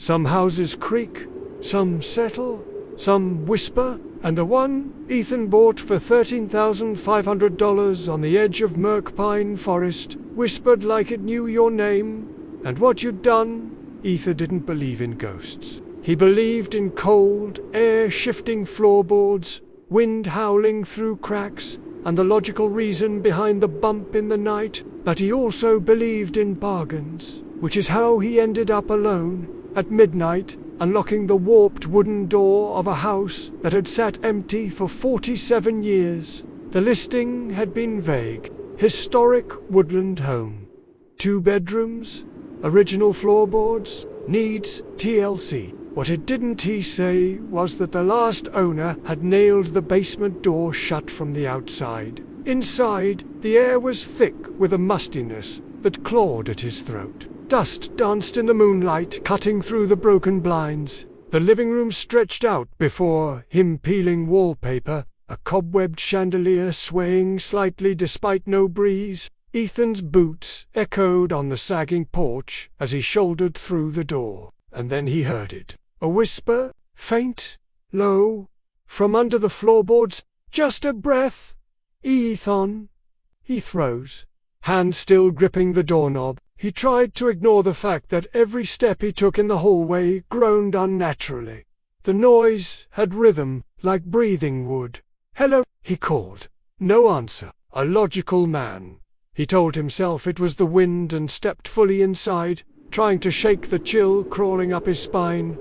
Some houses creak, some settle, some whisper, and the one Ethan bought for $13,500 on the edge of Mirk Pine Forest whispered like it knew your name and what you'd done. Ethan didn't believe in ghosts. He believed in cold, air-shifting floorboards, wind howling through cracks, and the logical reason behind the bump in the night, but he also believed in bargains, which is how he ended up alone, at midnight, unlocking the warped wooden door of a house that had sat empty for 47 years. The listing had been vague. Historic woodland home. 2 bedrooms, original floorboards, needs TLC. What it didn't he say was that the last owner had nailed the basement door shut from the outside. Inside, the air was thick with a mustiness that clawed at his throat. Dust danced in the moonlight, cutting through the broken blinds. The living room stretched out before him, peeling wallpaper, a cobwebbed chandelier swaying slightly despite no breeze. Ethan's boots echoed on the sagging porch as he shouldered through the door. And then he heard it. A whisper, faint, low, from under the floorboards. Just a breath. Ethan. He froze, hand still gripping the doorknob. He tried to ignore the fact that every step he took in the hallway groaned unnaturally. The noise had rhythm, like breathing would. "Hello," he called. No answer. A logical man. He told himself it was the wind and stepped fully inside, trying to shake the chill crawling up his spine.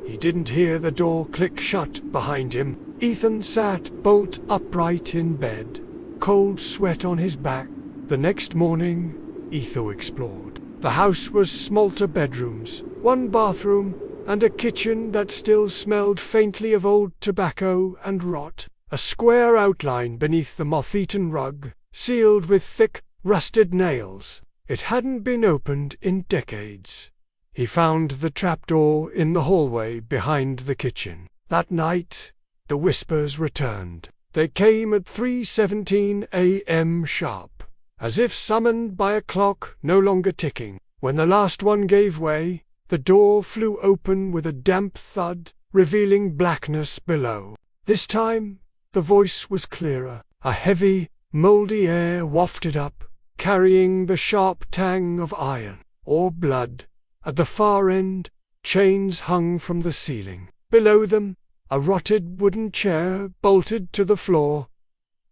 He didn't hear the door click shut behind him. Ethan sat bolt upright in bed, cold sweat on his back. The next morning, Ethan explored. The house was smalter bedrooms, 1 bathroom, and a kitchen that still smelled faintly of old tobacco and rot. A square outline beneath the moth-eaten rug, sealed with thick, rusted nails. It hadn't been opened in decades. He found the trapdoor in the hallway behind the kitchen. That night, the whispers returned. They came at 3:17 a.m. sharp, as if summoned by a clock no longer ticking. When the last one gave way, the door flew open with a damp thud, revealing blackness below. This time, the voice was clearer. A heavy, mouldy air wafted up, carrying the sharp tang of iron or blood. At the far end, chains hung from the ceiling. Below them, a rotted wooden chair bolted to the floor.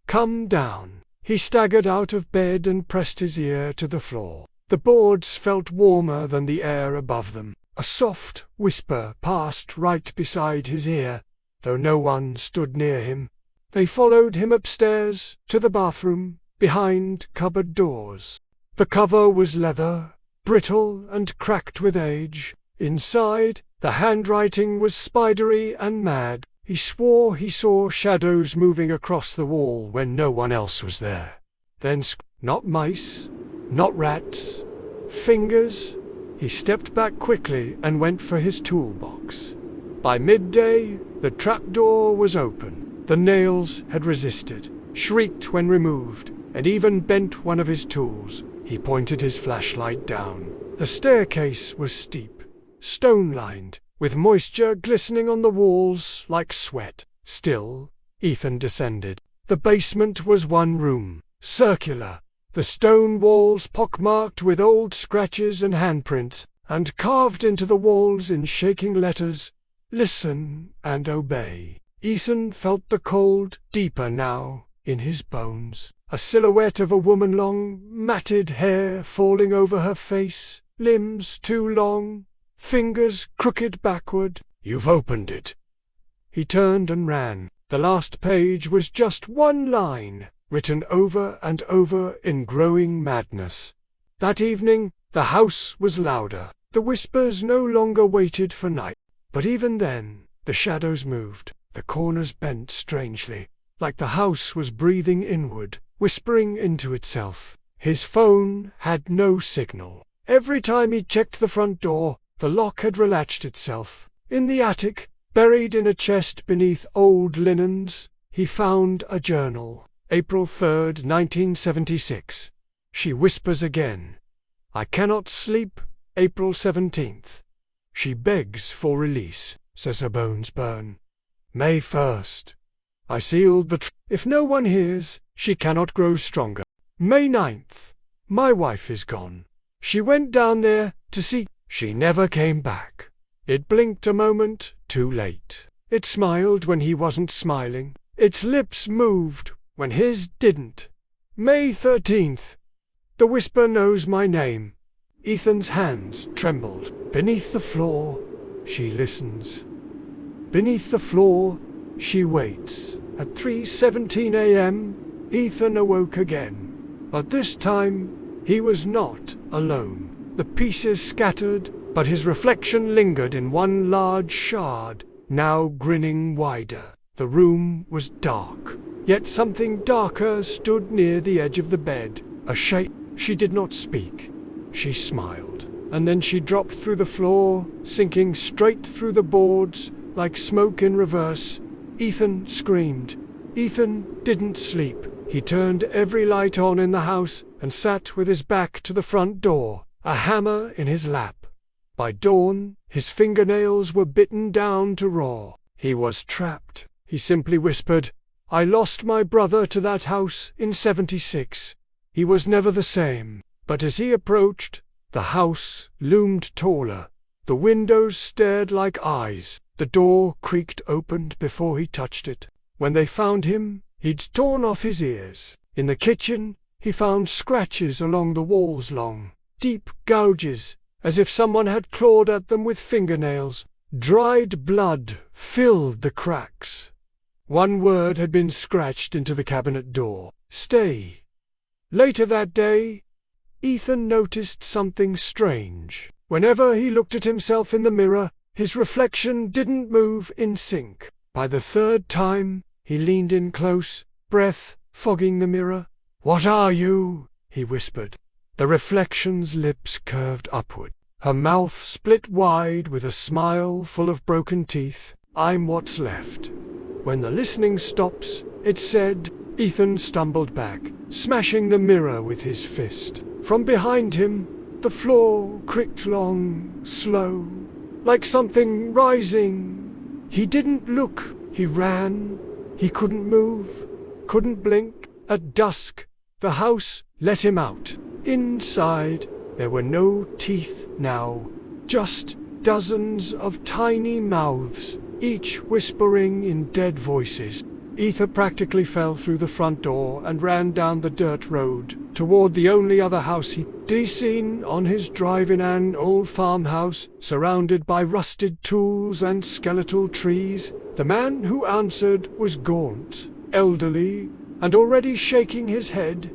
"Come down." He staggered out of bed and pressed his ear to the floor. The boards felt warmer than the air above them. A soft whisper passed right beside his ear, though no one stood near him. They followed him upstairs, to the bathroom, behind cupboard doors. The cover was leather, brittle and cracked with age. Inside, the handwriting was spidery and mad. He swore he saw shadows moving across the wall when no one else was there. Then not mice, not rats, fingers. He stepped back quickly and went for his toolbox. By midday, the trapdoor was open. The nails had resisted, shrieked when removed, and even bent one of his tools. He pointed his flashlight down. The staircase was steep, stone-lined, with moisture glistening on the walls like sweat. Still, Ethan descended. The basement was 1 room, circular, the stone walls pockmarked with old scratches and handprints, and carved into the walls in shaking letters, "Listen and obey." Ethan felt the cold deeper now in his bones. A silhouette of a woman, long, matted hair falling over her face, limbs too long, fingers crooked backward. "You've opened it." He turned and ran. The last page was just 1 line, written over and over in growing madness. That evening, the house was louder. The whispers no longer waited for night. But even then, the shadows moved. The corners bent strangely, like the house was breathing inward, whispering into itself. His phone had no signal. Every time he checked the front door, the lock had relatched itself. In the attic, buried in a chest beneath old linens, he found a journal. April 3rd, 1976. She whispers again. I cannot sleep. April 17th. She begs for release, says her bones burn. May 1st. I sealed the if no one hears, she cannot grow stronger. May 9th. My wife is gone. She went down there to see. She never came back. It blinked a moment, too late. It smiled when he wasn't smiling. Its lips moved when his didn't. May 13th. The whisper knows my name. Ethan's hands trembled. Beneath the floor, she listens. Beneath the floor, she waits. At 3:17 a.m., Ethan awoke again. But this time, he was not alone. The pieces scattered, but his reflection lingered in one large shard, now grinning wider. The room was dark, yet something darker stood near the edge of the bed. A shape. She did not speak. She smiled, and then she dropped through the floor, sinking straight through the boards, like smoke in reverse. Ethan screamed. Ethan didn't sleep. He turned every light on in the house and sat with his back to the front door, a hammer in his lap. By dawn, his fingernails were bitten down to raw. He was trapped. He simply whispered, "I lost my brother to that house in '76. He was never the same." But as he approached, the house loomed taller. The windows stared like eyes. The door creaked open before he touched it. When they found him, he'd torn off his ears. In the kitchen, he found scratches along the walls, long, deep gouges, as if someone had clawed at them with fingernails. Dried blood filled the cracks. One word had been scratched into the cabinet door: "Stay." Later that day, Ethan noticed something strange. Whenever he looked at himself in the mirror, his reflection didn't move in sync. By the third time, he leaned in close, breath fogging the mirror. "What are you?" he whispered. The reflection's lips curved upward. Her mouth split wide with a smile full of broken teeth. "I'm what's left." When the listening stops, it said. Ethan stumbled back, smashing the mirror with his fist. From behind him, the floor creaked long, slow, like something rising. He didn't look. He ran. He couldn't move, couldn't blink. At dusk, the house let him out. Inside, there were no teeth now, just dozens of tiny mouths, each whispering in dead voices. Ethan practically fell through the front door and ran down the dirt road toward the only other house he'd seen on his drive, in an old farmhouse surrounded by rusted tools and skeletal trees. The man who answered was gaunt, elderly, and already shaking his head.